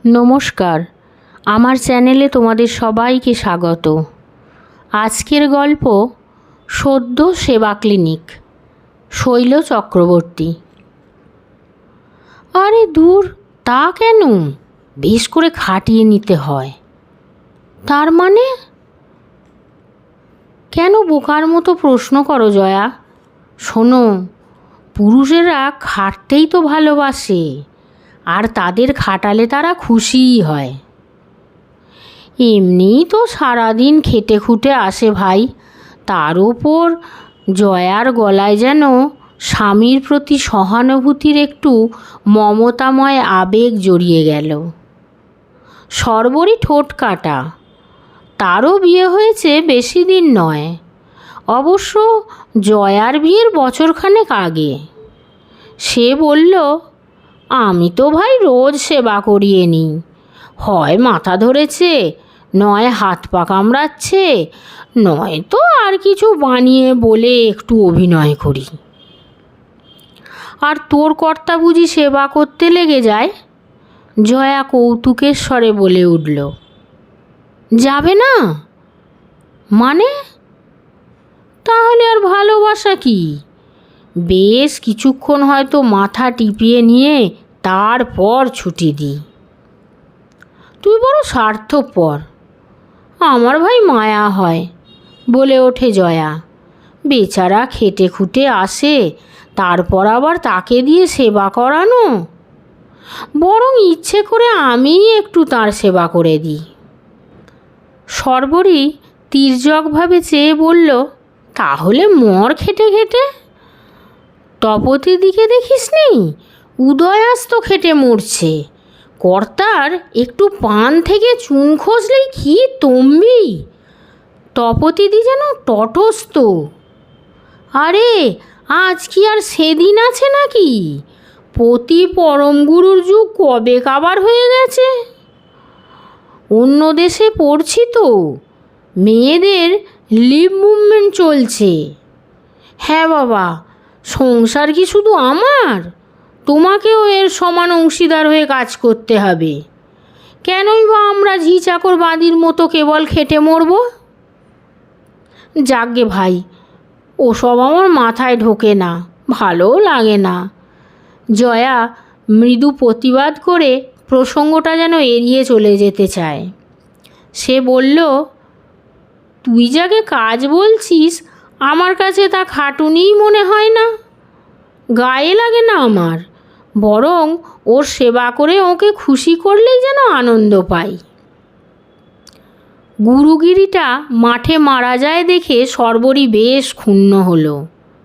নমস্কার, আমার চ্যানেলে তোমাদের সবাইকে স্বাগত। আজকের গল্প সদ্য সেবা ক্লিনিক, শৈল চক্রবর্তী। আরে দূর, তা কেন? বেশ করে খাটিয়ে নিতে হয়। তার মানে? কেন বোকার মতো প্রশ্ন করো জয়া? শোনো, পুরুষেরা খাটতেই তো ভালোবাসে, আর তাদের খাটালে তারা খুশিই হয়। এমনিই তো সারাদিন খেটে খুঁটে আসে ভাই, তার ওপর জয়ার গলায় যেন স্বামীর প্রতি সহানুভূতির একটু মমতাময় আবেগ জড়িয়ে গেল। সর্বরই ঠোঁট কাটা, তারও বিয়ে হয়েছে বেশি দিন নয়, অবশ্য জয়ার বিয়ের বছরখানেক আগে। সে বলল, আমি তো ভাই রোজ সেবা করিয়ে নিই, হয় মাথা ধরেছে, নয় হাত পা কামড়াচ্ছে, নয়তো আর কিছু বানিয়ে বলে একটু অভিনয় করি। আর তোর কর্তা বুঝি সেবা করতে লেগে যায়? জয়া কৌতুকের স্বরে বলে উঠল। যাবে না মানে? তাহলে আর ভালোবাসা কি? বেশ কিছুক্ষণ হয়তো মাথা টিপিয়ে নিয়ে তারপর ছুটি দিই। তুই বড় স্বার্থপর। আমার ভাই মায়া হয়, বলে ওঠে জয়া। বেচারা খেটে খুঁটে আসে, তারপর আবার তাকে দিয়ে সেবা করানো। বরং ইচ্ছে করে আমিই একটু তার সেবা করে দিই। সর্বরী তির্যকভাবে চেয়ে বলল, তাহলে মর খেটে খেটে। তপতির দিকে দেখিসনি? উদয়াস তো খেটে মরছে, কর্তার একটু পান থেকে চুন খসলেই কি তম্বি। তপতিদি যেন তটস্থ। আরে আজ কি আর সেদিন আছে নাকি? পতি পরম গুরুর যুগ কবে কাবার হয়ে গেছে। অন্য দেশে পড়ছি তো, মেয়েদের লিভ মুভমেন্ট চলছে। হ্যাঁ বাবা, সংসার কি শুধু আমার? তোমাকেও এর সমান অংশীদার হয়ে কাজ করতে হবে। কেনই বা আমরা ঝি চাকর বাঁদির মতো কেবল খেটে মরব? যাকগে ভাই, ওসব আমার মাথায় ঢোকে না, ভালোও লাগে না। জয়া মৃদু প্রতিবাদ করে প্রসঙ্গটা যেন এড়িয়ে চলে যেতে চায়। সে বলল, তুই যাকে কাজ বলছিস, আমার কাছে তা খাটুনিই মনে হয় না, গায়ে লাগে না আমার। বরং ওর সেবা করে ওকে খুশি করলেই যেন আনন্দ পাই। গুরুগিরিটা মাঠে মারা যায় দেখে সর্বরী বেশ ক্ষুণ্ণ হলো।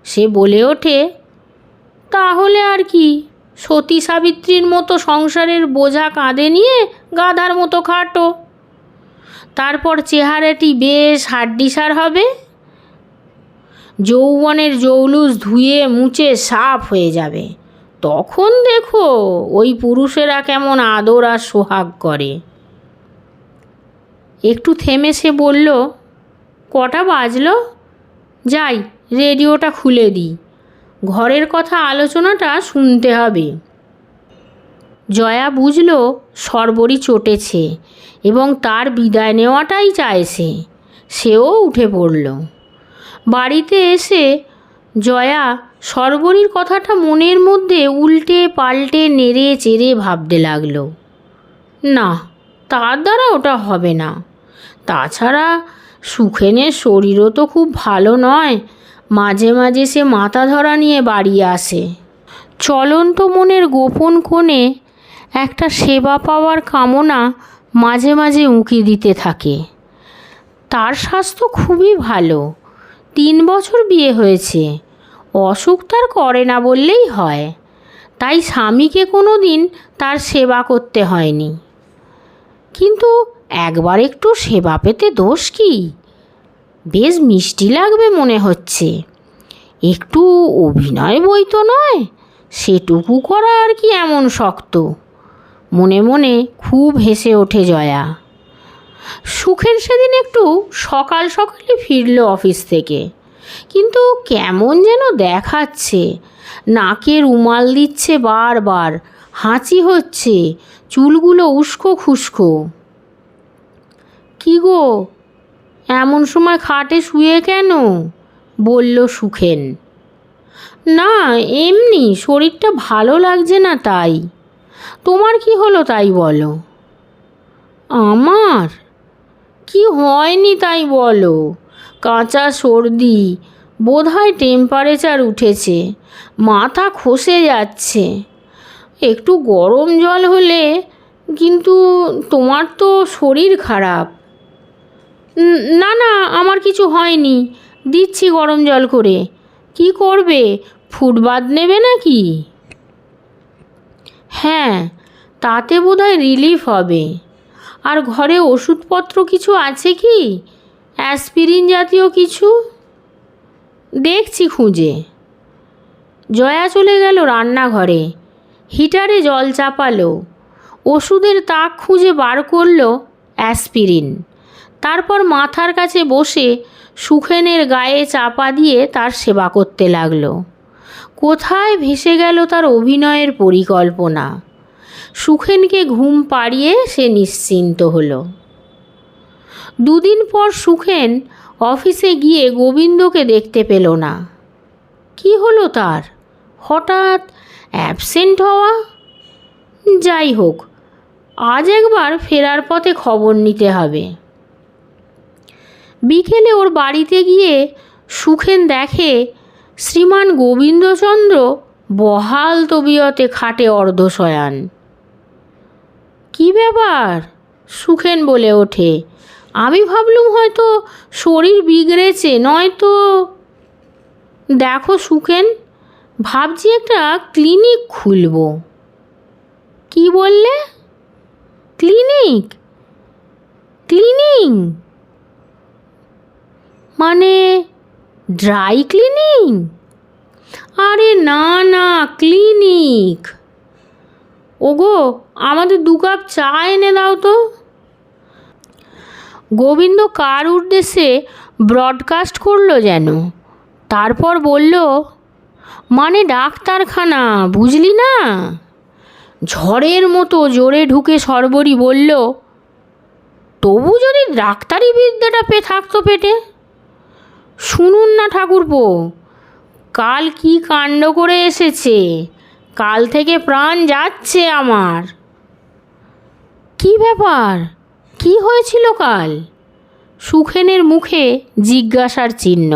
সে বলে ওঠে, তাহলে আর কি, সতী সাবিত্রীর মতো সংসারের বোঝা কাঁধে নিয়ে গাধার মতো খাটো। তারপর চেহারাটি বেশ হাড্ডিসার হবে, যৌবনের জৌলুস ধুয়ে মুছে সাফ হয়ে যাবে। তখন দেখো ওই পুরুষেরা কেমন আদর আর সোহাগ করে। একটু থেমে সে বলল, কটা বাজলো? যাই রেডিওটা খুলে দিই, ঘরের কথা আলোচনাটা শুনতে হবে। জয়া বুঝল সর্বরী চটেছে এবং তার বিদায় নেওয়াটাই চাইছে। সেও উঠে পড়ল। বাড়িতে এসে জয়া সর্বরীর কথাটা মনের মধ্যে উল্টে পাল্টে নেড়ে চেড়ে ভাবতে লাগলো। না, তার দ্বারা ওটা হবে না। তাছাড়া সুখেনের শরীরও তো খুব ভালো নয়, মাঝে মাঝে সে মাথা ধরা নিয়ে বাড়ি আসে। চলন্ত মনের গোপন কোণে একটা সেবা পাওয়ার কামনা মাঝে মাঝে উঁকি দিতে থাকে। তার স্বাস্থ্য খুবই ভালো, 3 বছর বিয়ে হয়েছে, অসুখ তার করে না বললেই হয়। তাই স্বামীকে কোনো দিন তার সেবা করতে হয়নি। কিন্তু একবার একটু সেবা পেতে দোষ কি? বেশ মিষ্টি লাগবে মনে হচ্ছে। একটু অভিনয় বই তো নয়, সেটুকু করা আর কি এমন শক্ত? মনে মনে খুব হেসে ওঠে জয়া। সুখের সেদিন একটু সকাল সকালে ফিরল অফিস থেকে, কিন্তু কেমন যেন দেখাচ্ছে, নাকে রুমাল দিচ্ছে বারবার, হাঁচি হচ্ছে, চুলগুলো উস্কো খুস্কো। কি গো, এমন সময় খাটে শুয়ে কেন? বলল সুখেন। না, এমনি শরীরটা ভালো লাগছে না তাই। তোমার কি হলো তাই বলো। আমার কি হয়নি তাই বলো। কাঁচা সর্দি, বোধহয় টেম্পারেচার উঠেছে, মাথা খসে যাচ্ছে। একটু গরম জল হলে, কিন্তু তোমার তো শরীর খারাপ। না না, আমার কিছু হয়নি, দিচ্ছি গরম জল করে। কি করবে, ফুটবাত নেবে নাকি? হ্যাঁ, তাতে বোধহয় রিলিফ হবে। আর ঘরে ওষুধপত্র কিছু আছে কি, অ্যাসপিরিন জাতীয় কিছু? দেখছি খুঁজে। জয়া চলে গেল রান্নাঘরে, হিটারে জল চাপালো, ওষুধের তাক খুঁজে বার করলো অ্যাসপিরিন। তারপর মাথার কাছে বসে সুখেনের গায়ে চাপা দিয়ে তার সেবা করতে লাগলো। কোথায় ভেসে গেল তার অভিনয়ের পরিকল্পনা। সুখেনকে ঘুম পাড়িয়ে সে নিশ্চিন্ত হলো। দুদিন পর সুখেন অফিসে গিয়ে গোবিন্দকে দেখতে পেল না। কি হলো তার, হঠাৎ অ্যাবসেন্ট হওয়া? যাই হোক, আজ একবার ফেরার পথে খবর নিতে হবে। বিকেলে ওর বাড়িতে গিয়ে সুখেন দেখে শ্রীমান গোবিন্দচন্দ্র বহাল তবিয়তে খাটে অর্ধশয়ান। কি ব্যাপার? সুখেন বলে ওঠে। আমি ভাবলুম হয়তো শরীর বিগড়েছে, নয়তো। দেখো সুখেন, ভাবছি একটা ক্লিনিক খুলব। কি বললে? ক্লিনিক? ক্লিনিং মানে ড্রাই ক্লিনিং? আরে না না, ক্লিনিক। ওগো, আমাদের 2 কাপ চা এনে দাও তো। গোবিন্দ কার উদ্দেশ্যে ব্রডকাস্ট করলো যেন, তারপর বলল, মানে ডাক্তারখানা, বুঝলি না? ঝড়ের মতো জোরে ঢুকে সর্বরী বলল, তবু যদি ডাক্তারি বিদ্যাটা থাকতো পেটে। শুনুন না ঠাকুরপো, কাল কি কাণ্ড করে এসেছে, কাল থেকে প্রাণ যাচ্ছে আমার। কি ব্যাপার, কি হয়েছিল কাল? সুখেনের মুখে জিজ্ঞাসার চিহ্ন।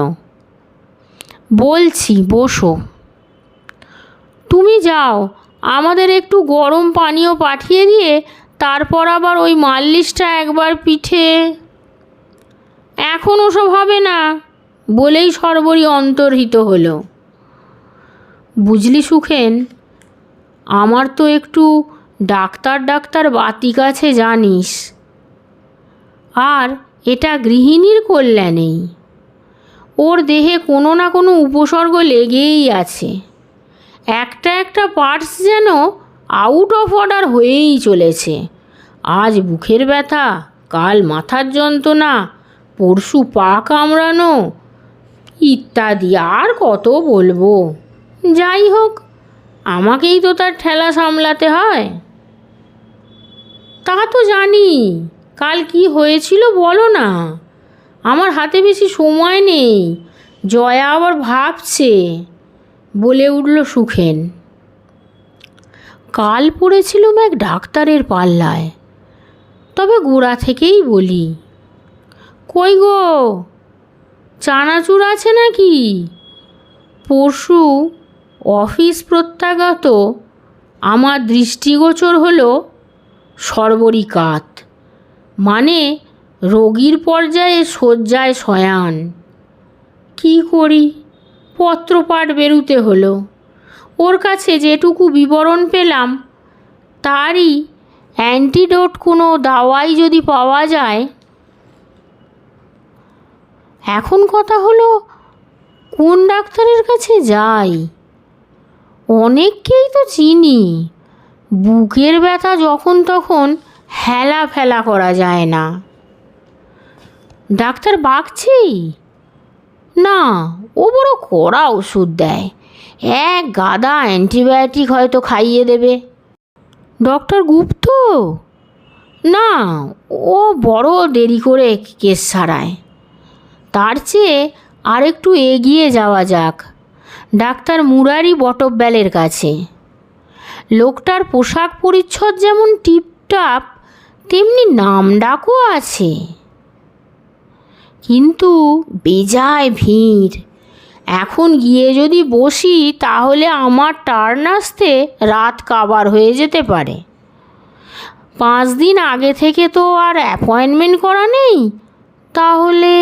বলছি, বসো। তুমি যাও, আমাদের একটু গরম পানীয় পাঠিয়ে দিয়ে তারপর আবার ওই মালিশটা একবার পিঠে। এখন ওসব হবে না, বলেই সর্বরী অন্তর্হিত হলো। বুঝলি সুখেন, আমার তো একটু ডাক্তার বাতিক আছে জানিস। আর এটা গৃহিণীর কল্যাণেই। ওর দেহে কোনো না কোনো উপসর্গ লেগেই আছে। একটা পার্টস যেন আউট অফ অর্ডার হয়েই চলেছে। আজ বুকের ব্যথা, কাল মাথার যন্ত্রণা, পরশু পা কামড়ানো, ইত্যাদি। আর কত বলবো। যাই হোক, আমাকেই তো তার ঠেলা সামলাতে হয়। তা তো জানি, কাল কি হয়েছিল বলো না। আমার হাতে বেশি সময় নেই, জয়া আবার ভাবছে, বলে উঠল সুখেন। কাল পড়েছিলুম এক ডাক্তারের পাল্লায়। তবে গোড়া থেকেই বলি। কই গো, চানাচুর আছে নাকি? পরশু অফিস প্রত্যাগত আমার দৃষ্টিগোচর হলো সর্বরী কাত, মানে রোগীর পর্যায়ে শয্যায় শয়ান। কি করি, পত্রপাঠ বেরুতে হলো। ওর কাছে যেটুকু বিবরণ পেলাম, তারই অ্যান্টিডোট কোনো দাওয়াই যদি পাওয়া যায়। এখন কথা হলো, কোন ডাক্তারের কাছে যাই? অনেককেই তো চিনি। বুকের ব্যথা যখন তখন হেলা ফেলা করা যায় না। ডাক্তার বাগচি? না, ও বড় কড়া ওষুধ দেয়, এক গাদা অ্যান্টিবায়োটিক হয়তো খাইয়ে দেবে। ডক্টর গুপ্ত? না, ও বড় দেরি করে কেস সারায়। তার চেয়ে আর একটু এগিয়ে যাওয়া যাক, ডাক্তার মুরারি বটব্যালের কাছে। লোকটার পোশাক পরিচ্ছদ যেমন টিপটাপ, তেমনি নাম ডাকও আছে। কিন্তু বেজায় ভিড়। এখন গিয়ে যদি বসি তাহলে আমার টার্ন আসতে রাত কাবার হয়ে যেতে পারে। 5 দিন আগে থেকে তো আর অ্যাপয়েন্টমেন্ট করা নেই। তাহলে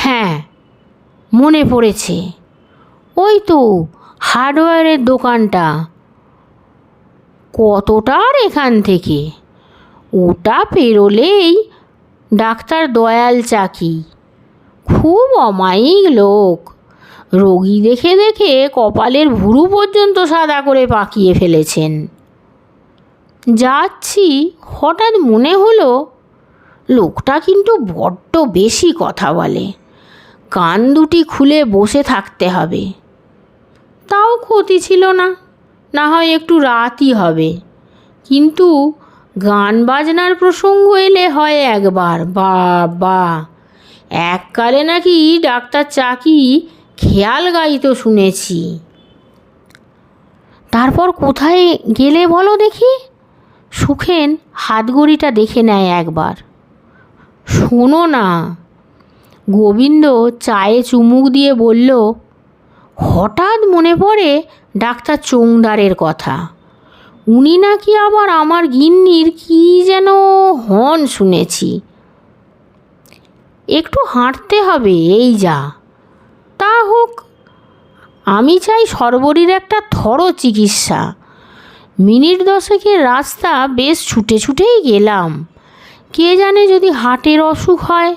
হ্যাঁ, মনে পড়েছে, ওই তো হার্ডওয়্যারের দোকানটা। কতটা আর এখান থেকে? ওটা পেরোলেই ডাক্তার দয়াল চাকি, খুব অমায়িক লোক। রোগী দেখে দেখে কপালের ভুরু পর্যন্ত সাদা করে পাকিয়ে ফেলেছেন। যাচ্ছি, হঠাৎ মনে হলো লোকটা কিন্তু বড্ড বেশি কথা বলে। কান দুটি খুলে বসে থাকতে হবে। তাও ক্ষতি ছিল না, না হয় একটু রাতই হবে। কিন্তু গান বাজনার প্রসঙ্গ এলে হয় একবার। বাবা, এককালে নাকি ডাক্তার চাকি খেয়াল গাইতো শুনেছি। তারপর কোথায় গেলে বলো দেখি? সুখেন হাতঘড়িটা দেখে নেয় একবার। শোনো না, গোবিন্দ চায়ে চুমুক দিয়ে বলল, হঠাৎ মনে পড়ে ডাক্তার চোংদারের কথা। উনি নাকি আবার আমার গিন্নির কি যেন হন শুনেছি। একটু হাঁটতে হবে, এই যা। তা হোক, আমি চাই সর্বরীর একটা থরো চিকিৎসা। মিনিট 10-এর রাস্তা বেশ ছুটে ছুটেই গেলাম। কে জানে যদি হার্টের অসুখ হয়,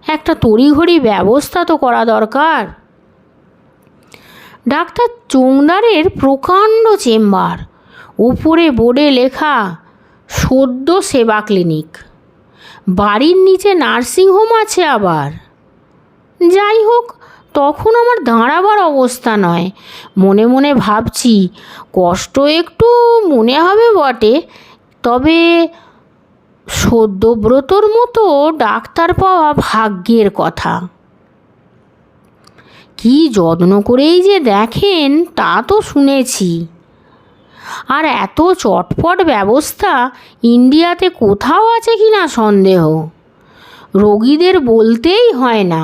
একটা তড়িঘড়ি ব্যবস্থা তো করা দরকার। ডাক্তার চোংদারের প্রকাণ্ড চেম্বার, উপরে বোর্ডে লেখা সদ্য সেবা ক্লিনিক। বাড়ির নিচে নার্সিংহোম আছে আবার। যাই হোক, তখন আমার দাঁড়াবার অবস্থা নয়। মনে মনে ভাবছি, কষ্ট একটু মনে হবে বটে, তবে সদ্যব্রতর মতো ডাক্তার পাওয়া ভাগ্যের কথা। কি যত্ন করেই যে দেখেন তা তো শুনেছি। আর এত চটপট ব্যবস্থা ইন্ডিয়াতে কোথাও আছে কি না সন্দেহ। রোগীদের বলতেই হয় না।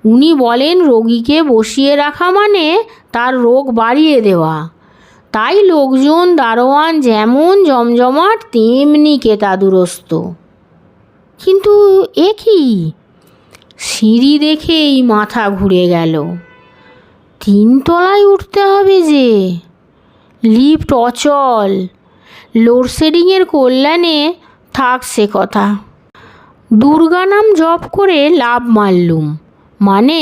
উনি বলেন রোগীকে বসিয়ে রাখা মানে তার রোগ বাড়িয়ে দেওয়া। তাই লোকজন দারোয়ান যেমন জমজমাট তেমনি কেতাদুরস্ত। কিন্তু এ কি? সিঁড়ি দেখেই মাথা ঘুরে গেল। 3 তলায় উঠতে হবে যে। লিফট অচল। লোডশেডিংয়ের কল্যাণে থাক সে কথা। দুর্গা নাম জপ করে লাভ মারলুম, মানে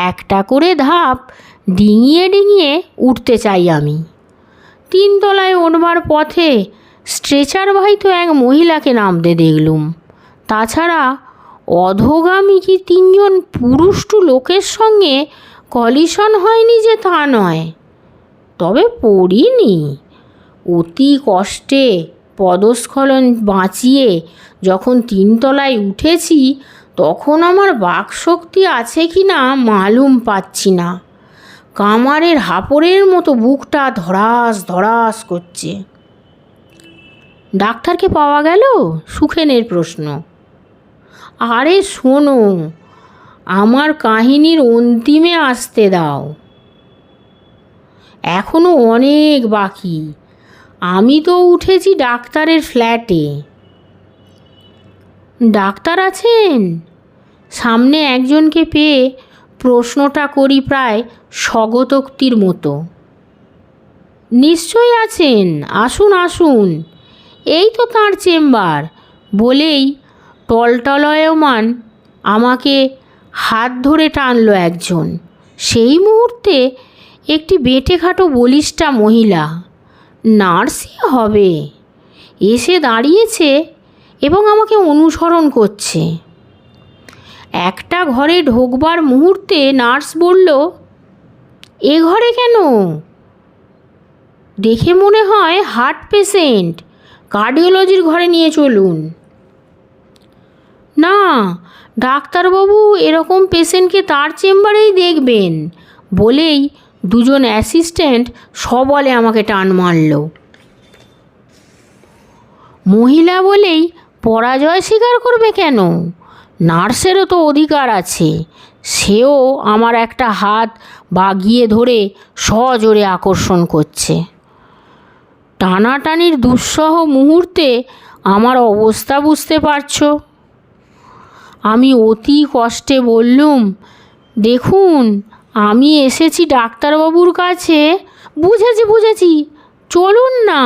একটা করে ধাপ ডিঙিয়ে ডিঙিয়ে উঠতে চাই আমি। 3 তলায় ওঠবার পথে স্ট্রেচারবাহিত এক মহিলাকে নামতে দেখলুম। তাছাড়া অধোগামী কি 3 জন পুরুষ্টু লোকের সঙ্গে কলিশন হয়নি যে তা নয়, তবে পড়িনি। অতি কষ্টে পদস্খলন বাঁচিয়ে যখন 3 তলায় উঠেছি, তখন আমার বাকশক্তি আছে কি না মালুম পাচ্ছি না। কামারের হাঁপড়ের মতো বুকটা ধড়াস ধড়াস করছে। ডাক্তারকে পাওয়া গেল? সুখেনের প্রশ্ন। আরে শোনো, আমার কাহিনীর অন্তিমে আসতে দাও। এখনো অনেক বাকি। আমি তো উঠেছি ডাক্তারের ফ্ল্যাটে। ডাক্তার আছেন? সামনে একজনকে পেয়ে প্রশ্নটা করি প্রায় স্বগতোক্তির মতো। নিশ্চয়ই আছেন, আসুন আসুন, এই তো তাঁর চেম্বার বলেই টলটলয়মান আমাকে হাত ধরে টানলো একজন। সেই মুহূর্তে একটি বেঁটেখাটো বলিষ্ঠা মহিলা, নার্সই হবে, এসে দাঁড়িয়েছে এবং আমাকে অনুসরণ করছে। একটা ঘরে ঢোকবার মুহূর্তে নার্স বলল, এ ঘরে কেন? দেখে মনে হয় হার্ট পেশেন্ট, কার্ডিওলজির ঘরে নিয়ে চলুন। না ডাক্তারবাবু, এরকম পেশেন্টকে তার চেম্বারেই দেখবেন বলেই দুজন অ্যাসিস্ট্যান্ট সবলে আমাকে টান মারল। মহিলা বলেই পরাজয় স্বীকার করবে কেন? নার্সেরও তো অধিকার আছে। সেও আমার একটা হাত বাগিয়ে ধরে সজোরে আকর্ষণ করছে। টানাটানির দুঃসহ মুহূর্তে আমার অবস্থা বুঝতে পারছো। আমি অতি কষ্টে বললুম, দেখুন আমি এসেছি ডাক্তারবাবুর কাছে। বুঝেছি, চলুন না,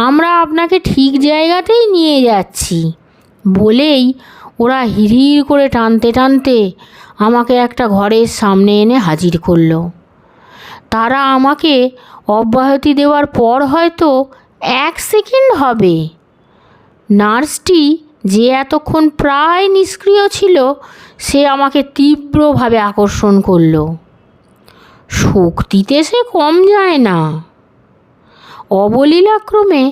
আমরা আপনাকে ঠিক জায়গাতেই নিয়ে যাচ্ছি বলেই ওরা হিড়হিড় করে টানতে টানতে আমাকে একটা ঘরের সামনে এনে হাজির করলো। তারা আমাকে অব্যাহতি দেওয়ার পর হয়তো 1 সেকেন্ড হবে, নার্সটি যে এতক্ষণ প্রায় নিষ্ক্রিয় ছিল সে আমাকে তীব্রভাবে আকর্ষণ করল। শক্তিতে সে কম যায় না। অবলীলাক্রমে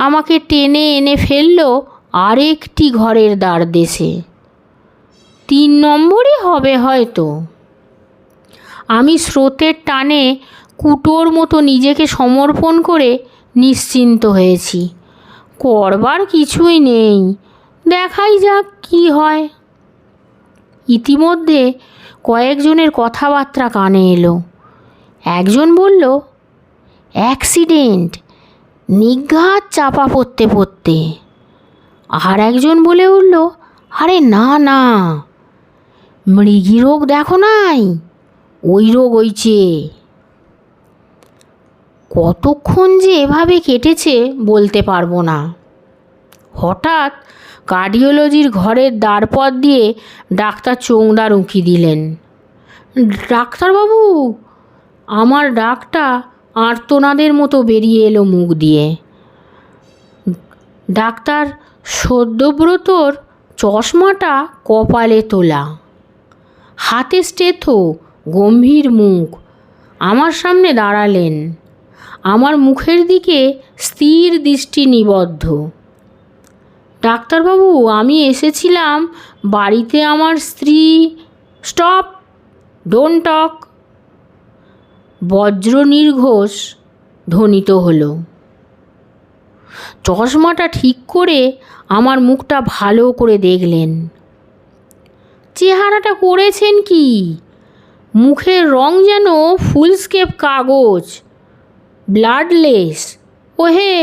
আমাকে টেনে এনে ফেলল আরেকটি ঘরের দ্বার দেশে। 3 নম্বরই হবে হয়তো। আমি স্রোতের টানে কুটোর মতো নিজেকে সমর্পণ করে নিশ্চিন্ত হয়েছি। করবার কিছুই নেই, দেখাই যাক কি হয়। ইতিমধ্যে কয়েকজনের কথাবার্তা কানে এলো। একজন বলল, অ্যাক্সিডেন্ট, নিঘাত চাপা পড়তে। আর একজন বলে উঠল, আরে না, মৃগী রোগ দেখো নাই, ওই রোগ হইছে। কতক্ষণ যে এভাবে কেটেছে বলতে পারবো না। হঠাৎ কার্ডিওলজির ঘরের দ্বারপথ দিয়ে ডাক্তার চোংদার উঁকি দিলেন। ডাক্তারবাবু! আমার ডাকটা আর্তনাদের মতো বেরিয়ে এলো মুখ দিয়ে। ডাক্তার সদ্যব্রতর চশমাটা কপালে তোলা, হাতে স্টেথো, গম্ভীর মুখ, আমার সামনে দাঁড়ালেন। আমার মুখের দিকে স্থির দৃষ্টি নিবদ্ধ। ডাক্তারবাবু, আমি এসেছিলাম বাড়িতে আমার স্ত্রী। Stop, don't talk. বজ্র নির্ঘোষ ধ্বনিত হলো। চশমাটা ঠিক করে আমার মুখটা ভালো করে দেখলেন। চেহারাটা করেছেন কি? মুখের রং যেন ফুলস্কেপ কাগজ, ব্লাডলেস। ওহে,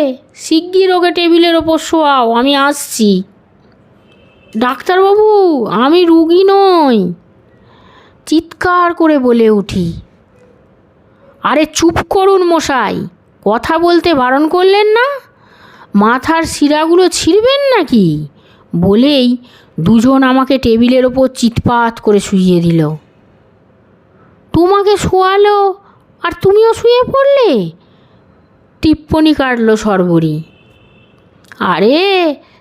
শিগগির ওকে টেবিলের ওপর শোয়াও, আমি আসছি। ডাক্তারবাবু, আমি রুগী নই, চিৎকার করে বলে উঠি। আরে চুপ করুন মশাই, কথা বলতে বারণ করলেন না? মাথার শিরাগুলো ছিঁড়বেন নাকি? বলেই দুজন আমাকে টেবিলের ওপর চিৎপাত করে শুইয়ে দিল। তোমাকে শোয়ালো আর তুমিও শুয়ে পড়লে? টিপ্পনি কাটল সর্বরী। আরে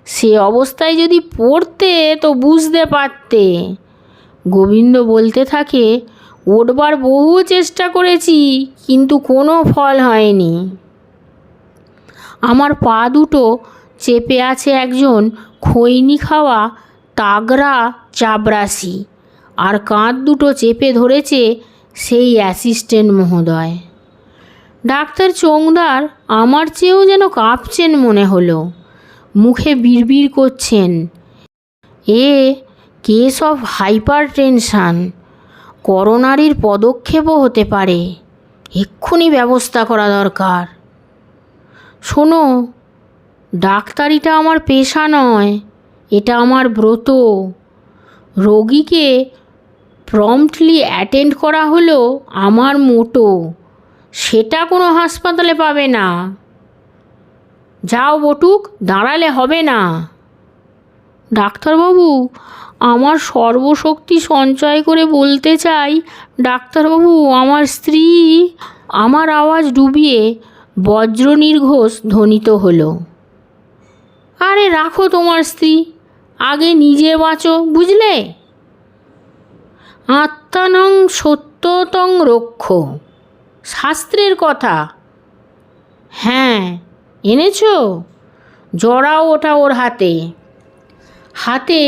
সে অবস্থায় যদি পড়তে তো বুঝতে পারতে। গোবিন্দ বলতে থাকে, ওঠবার বহু চেষ্টা করেছি কিন্তু কোনো ফল হয়নি। আমার পা দুটো চেপে আছে একজন খৈনি খাওয়া তাগড়া চাপরাশি, আর কাঁধ দুটো চেপে ধরেছে সেই অ্যাসিস্ট্যান্ট মহোদয়। ডাক্তার চোংদার আমার চেয়েও যেন কাঁপছেন মনে হলো। মুখে বিড়বিড় করছেন, এ কেস অফ হাইপার টেনশান, করোনারির পদক্ষেপও হতে পারে, এক্ষুনি ব্যবস্থা করা দরকার। শোনো, ডাক্তারিটা আমার পেশা নয়, এটা আমার ব্রত। রোগীকে প্রম্পটলি অ্যাটেন্ড করা হলো আমার মোটো, সেটা কোনো হাসপাতালে পাবে না। যাও বটুক, দাঁড়ালে হবে না। ডাক্তারবাবু, আমার সর্বশক্তি সঞ্চয় করে বলতে চাই, ডাক্তারবাবু, আমার স্ত্রী। আমার আওয়াজ ডুবিয়ে বজ্র নির্ঘোষ ধ্বনিত হলো। আরে রাখো তোমার স্ত্রী, আগে নিজে বাঁচো, বুঝলে? আত্মানং সত্যতং রক্ষ, শাস্ত্রের কথা। হ্যাঁ, এনেছো? জড়াও ওটা ওর হাতে। হাতে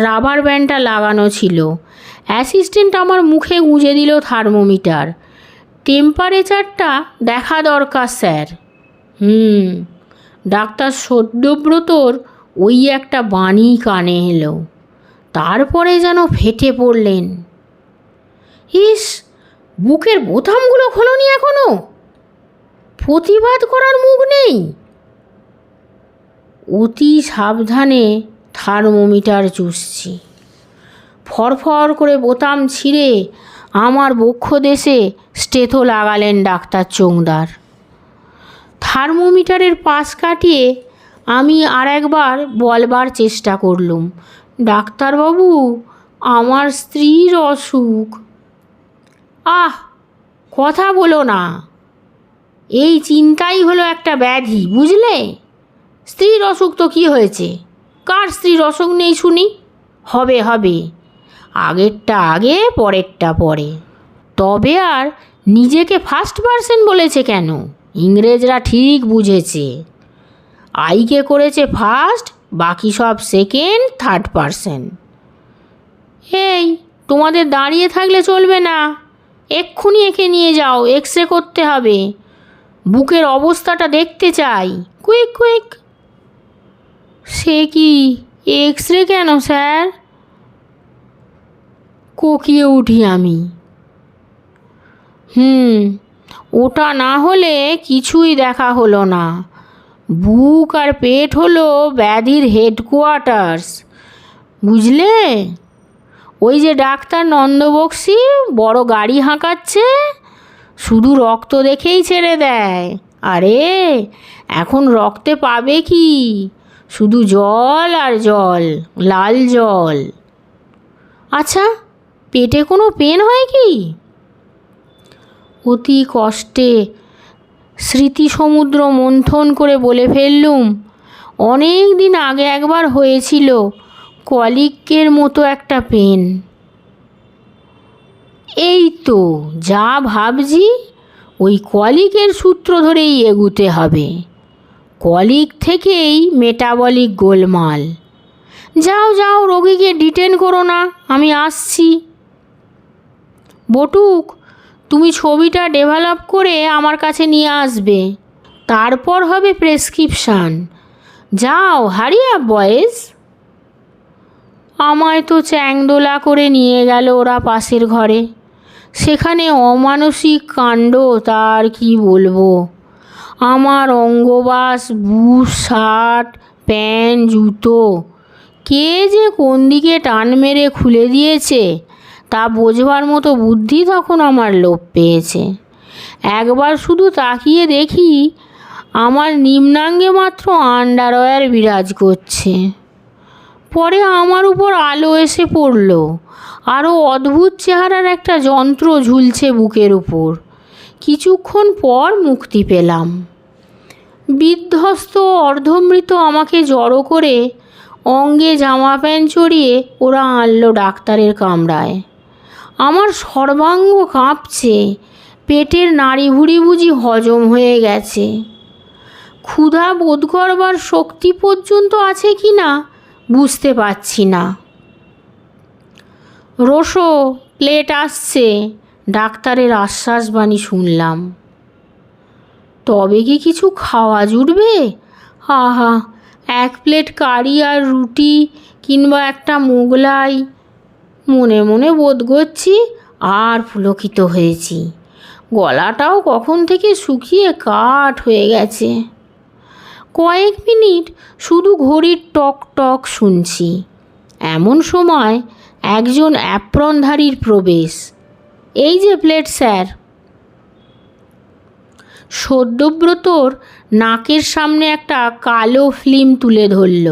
রাবার ব্যান্ডটা লাগানো ছিল। অ্যাসিস্ট্যান্ট আমার মুখে গুঁজে দিল থার্মোমিটার। টেম্পারেচারটা দেখা দরকার স্যার। ডাক্তার সদ্যব্রতর ওই একটা বাণী কানে এলো। তারপরে যেন ফেটে পড়লেন। ইস, বুকের বোতামগুলো খোলনি এখনো? প্রতিবাদ করার মুখ নেই? অতি সাবধানে থার্মোমিটার চুষছি। ফরফর করে বোতাম ছিঁড়ে আমার বক্ষদেশে স্টেথো লাগালেন ডাক্তার চোংদার। থার্মোমিটারের পাশ কাটিয়ে আমি আর একবার বলবার চেষ্টা করলুম, ডাক্তারবাবু, আমার স্ত্রীর অসুখ। আহ, কথা বলো না। এই চিন্তাই হলো একটা ব্যাধি, বুঝলে? স্ত্রীর অসুখ তো কী হয়েছে? কার স্ত্রীর অসুখ নেই শুনি? হবে হবে, আগেরটা আগে পরেরটা পরে। তবে আর নিজেকে ফার্স্ট পারসন বলেছে কেন? ইংরেজরা ঠিক বুঝেছে। আইকে করেছে ফার্স্ট, বাকি সব সেকেন্ড থার্ড পারসন। এই, তোমাদের দাঁড়িয়ে থাকলে চলবে না, এক্ষুনি একে নিয়ে যাও, এক্স রে করতে হবে। বুকের অবস্থাটা দেখতে চাই, কুইক কুইক। সে কি, এক্স রে কেন স্যার? কোকিয়ে উঠি আমি। ওটা না হলে কিছুই দেখা হলো না। বুক আর পেট হলো ব্যাধির হেডকোয়ার্টার্স, বুঝলে? ওই যে ডাক্তার নন্দবক্সি বড় গাড়ি হাঁকাচ্ছে, শুধু রক্ত দেখেই ছেড়ে দেয়। আরে এখন রক্তে পাবে কি? শুধু জল আর জল, লাল জল। আচ্ছা, পেটে কোনো পেন হয় কি? অতি কষ্টে স্মৃতি সমুদ্র মন্থন করে বলে ফেললুম, অনেক দিন আগে একবার হয়েছিল কলিকের মতো একটা পেন। এই তো যা ভাবছি, ওই কলিকের সূত্র ধরেই এগুতে হবে। কলিক থেকেই মেটাবলিক গোলমাল। যাও যাও, রোগীকে ডিটেন করো না, আমি আসছি। বটুক, তুমি ছবিটা ডেভেলপ করে আমার কাছে নিয়ে আসবে, তারপর হবে প্রেসক্রিপশান। যাও, হারি আপ বয়েজ। আমায় তো চ্যাংদোলা করে নিয়ে গেল ওরা পাশের ঘরে। সেখানে অমানসিক কাণ্ড, তার কি বলবো। আমার অঙ্গবাস, বুট, শার্ট, প্যান্ট, জুতো কে যে কোন দিকে টান মেরে খুলে দিয়েছে তা বোঝবার মতো বুদ্ধি তখন আমার লোপ পেয়েছে। একবার শুধু তাকিয়ে দেখি, আমার নিম্নাঙ্গে মাত্র আন্ডারওয়্যার বিরাজ করছে। পরে আমার উপর আলো এসে পড়ল। আরও অদ্ভুত চেহারার একটা যন্ত্র ঝুলছে বুকের উপর। কিছুক্ষণ পর মুক্তি পেলাম। বিধ্বস্ত অর্ধমৃত আমাকে জড়ো করে অঙ্গে জামা প্যান্ট চড়িয়ে ওরা আনলো ডাক্তারের কামরায়। আমার সর্বাঙ্গ কাঁপছে, পেটের নাড়িভুড়ি বুঝি হজম হয়ে গেছে। ক্ষুধা বোধ করবার শক্তি পর্যন্ত আছে কি না বুঝতে পারছি না। রোসো, প্লেট আসছে, ডাক্তারের আশ্বাসবাণী শুনলাম। তবে কি কিছু খাওয়া জুটবে? আহা, এক প্লেট কারি আর রুটি কিংবা একটা মোগলাই। মনে মনে বোধ করছি আর পুলকিত হয়েছি। গলাটাও কখন থেকে শুকিয়ে কাঠ হয়ে গেছে। কয়েক মিনিট শুধু ঘড়ির টক টক শুনছি। এমন সময় একজন অ্যাপ্রনধারীর প্রবেশ। এই যে প্লেট স্যার। সদ্যব্রতর নাকের সামনে একটা কালো ফিল্ম তুলে ধরল।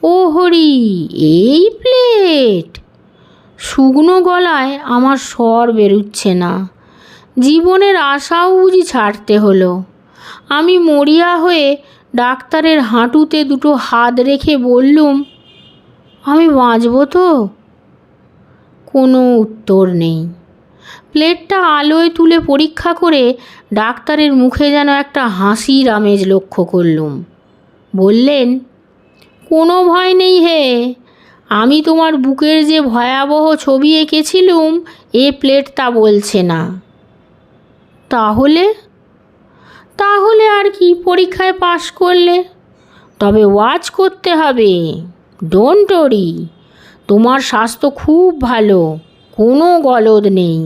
ও হরি, এই প্লেট! শুকনো গলায় আমার স্বর বেরুচ্ছে না। জীবনের আশাও বুঝি ছাড়তে হলো। আমি মরিয়া হয়ে ডাক্তারের হাঁটুতে দুটো হাত রেখে বললুম, আমি বাঁচব তো? কোনো উত্তর নেই। প্লেটটা আলোয় তুলে পরীক্ষা করে ডাক্তারের মুখে যেন একটা হাসির আমেজ লক্ষ্য করলুম। বললেন, কোনো ভয় নেই হে, আমি তোমার বুকের যে ভয়াবহ ছবি এঁকেছিলুম এ প্লেট তা বলছে না। তাহলে তাহলে আর কি, পরীক্ষায় পাশ করলে। তবে ওয়াচ করতে হবে, ডোন্ট ওরি, তোমার স্বাস্থ্য খুব ভালো, কোনো গলদ নেই।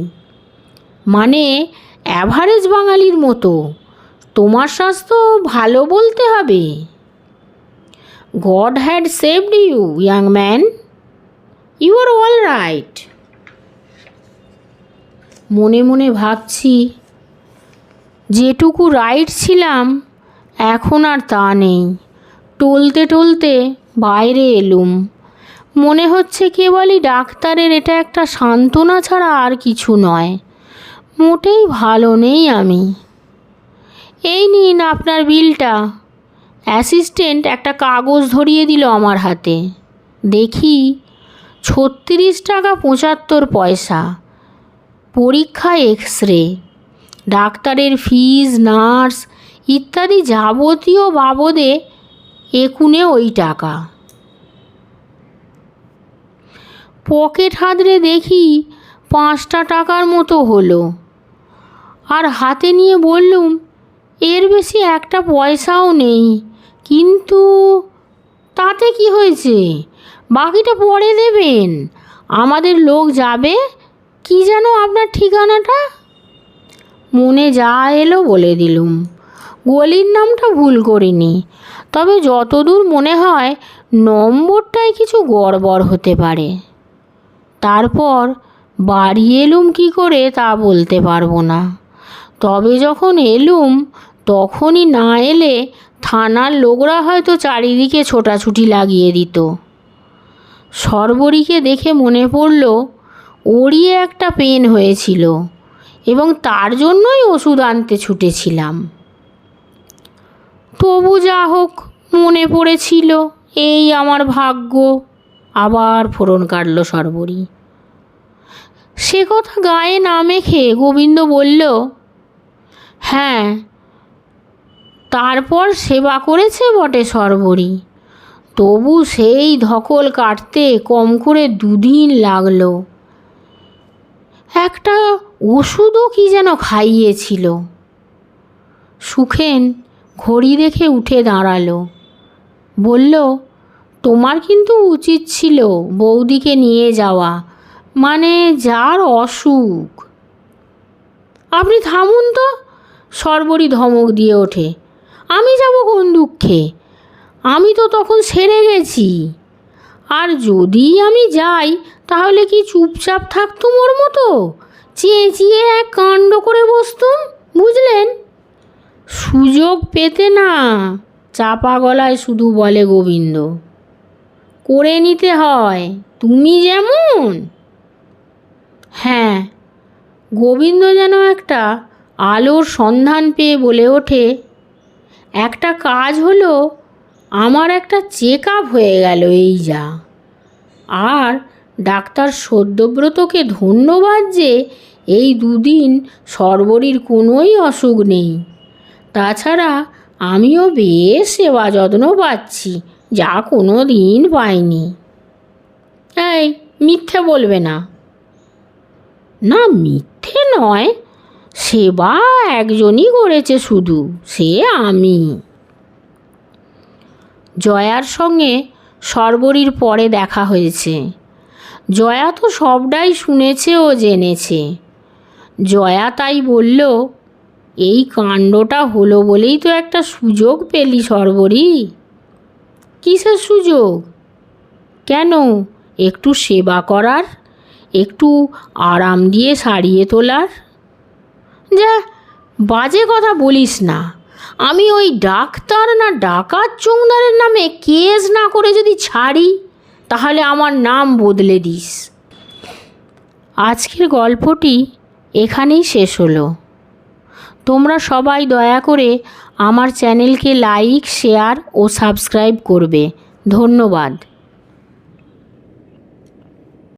মানে অ্যাভারেজ বাঙালির মতো। তোমার স্বাস্থ্য ভালো বলতে হবে। God had saved you, young man, you are all right. মনে মনে ভাবছি, যেটুকু রাইট ছিলাম এখন আর তা নেই। টলতে টলতে বাইরে এলুম। মনে হচ্ছে কেবলই ডাক্তারের এটা একটা সান্ত্বনা ছাড়া আর কিছু নয়। মোটেই ভালো নেই আমি। এই নিন আপনার বিলটা। অ্যাসিস্ট্যান্ট একটা কাগজ ধরিয়ে দিল আমার হাতে। দেখি 36 টাকা 75 পয়সা। পরীক্ষা, এক্স রে, ডাক্তারের ফিজ, নার্স ইত্যাদি যাবতীয় বাবদে একুনে ওই টাকা। পকেট হাতড়ে দেখি 5টা টাকার মতো হলো। আর হাতে নিয়ে বললুম, এর বেশি একটা পয়সাও নেই। কিন্তু তাতে কি হয়েছে, বাকিটা পরে দেবেন। আমাদের লোক যাবে। কি যেন আপনার ঠিকানাটা? মনে যা এলো বলে দিলুম। গলির নামটা ভুল করিনি, তবে যতদূর মনে হয় নম্বরটায় কিছু গড়বড় হতে পারে। তারপর বাড়ি এলুম কি করে তা বলতে পারবো না। তবে যখন এলুম তখনই না এলে থানার লোকরা হয়তো চারিদিকে ছোটাছুটি লাগিয়ে দিত। সর্বরীকে দেখে মনে পড়ল ওরই একটা পেন হয়েছিল এবং তার জন্যই ওষুধ আনতে ছুটেছিলাম। তবু যা হোক, মনে পড়েছিল, এই আমার ভাগ্য। আবার ফোড়ন কাটল সর্বরী। সে কথা গায়ে না মেখে গোবিন্দ বলল, হ্যাঁ, তারপর সেবা করেছে বটে সর্বরী, তবু সেই ধকল কাটতে কম করে 2 দিন লাগলো। একটা ওষুধও কি যেন খাইয়েছিল। সুখেন ঘড়ি দেখে উঠে দাঁড়ালো। বলল, তোমার কিন্তু উচিত ছিল বৌদিকে নিয়ে যাওয়া, মানে যার অসুখ। আপনি থামুন তো, সর্বরী ধমক দিয়ে ওঠে। আমি যাব কোন দুঃখে? আমি তো তখন সেরে গেছি। আর যদি আমি যাই তাহলে কি চুপচাপ থাকতুম ওর মতো? চেঁচিয়ে এক কাণ্ড করে বসতুম, বুঝলেন? সুযোগ পেতে না, চাপা গলায় শুধু বলে গোবিন্দ। করে নিতে হয়, তুমি যেমন। হ্যাঁ, গোবিন্দ যেন একটা আলোর সন্ধান পেয়ে বলে ওঠে, একটা কাজ হলো, আমার একটা চেক আপ হয়ে গেল এই যা। আর ডাক্তার সদ্যব্রতকে ধন্যবাদ যে এই 2 দিন সর্বরীর কোনোই অসুখ নেই। তাছাড়া আমিও বেশ সেবা যত্ন পাচ্ছি, যা কোনো দিন পাইনি। এই মিথ্যে বলবে না। না, মিথ্যে নয়, সেবা একজনই করেছে শুধু, সে আমি। জয়ার সঙ্গে সর্বরীর পরে দেখা হয়েছে। জয়া তো সবটাই শুনেছে ও জেনেছে। জয়া তাই বলল, এই কাণ্ডটা হলো বলেই তো একটা সুযোগ পেলি সর্বরী। কিসের সুযোগ? কেন, একটু সেবা করার, একটু আরাম দিয়ে সারিয়ে তোলার। যা বাজে কথা বলিস না। আমি ওই ডাক্তার না ডাকাত চোংদারের নামে কেস না করে যদি ছাড়ি, তাহলে আমার নাম বদলে দিস। আজকের গল্পটি এখানেই শেষ হলো। তোমরা সবাই দয়া করে আমার চ্যানেলকে লাইক, শেয়ার ও সাবস্ক্রাইব করবে। ধন্যবাদ।